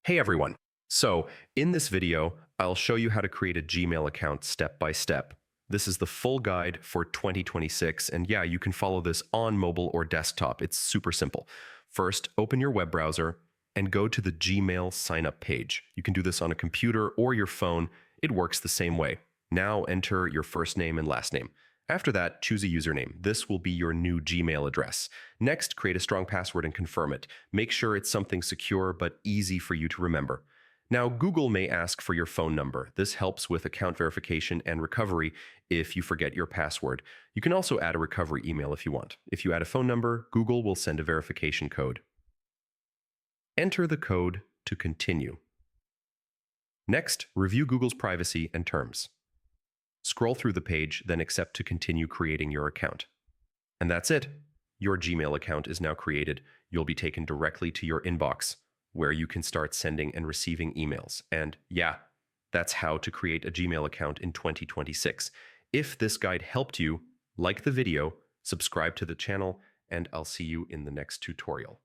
Hey everyone. So, in this video, I'll show you how to create a Gmail account step by step. This is the full guide for 2026, and yeah, you can follow this on mobile or desktop. It's super simple. First, open your web browser and go to the Gmail sign up page. You can do this on a computer or your phone. It works the same way. Now enter your first name and last name. After that, choose a username. This will be your new Gmail address. Next, create a strong password and confirm it. Make sure it's something secure but easy for you to remember. Now, Google may ask for your phone number. This helps with account verification and recovery if you forget your password. You can also add a recovery email if you want. If you add a phone number, Google will send a verification code. Enter the code to continue. Next, review Google's privacy and terms. Scroll through the page, then accept to continue creating your account. And that's it. Your Gmail account is now created. You'll be taken directly to your inbox, where you can start sending and receiving emails. And yeah, that's how to create a Gmail account in 2026. If this guide helped you, like the video, subscribe to the channel, and I'll see you in the next tutorial.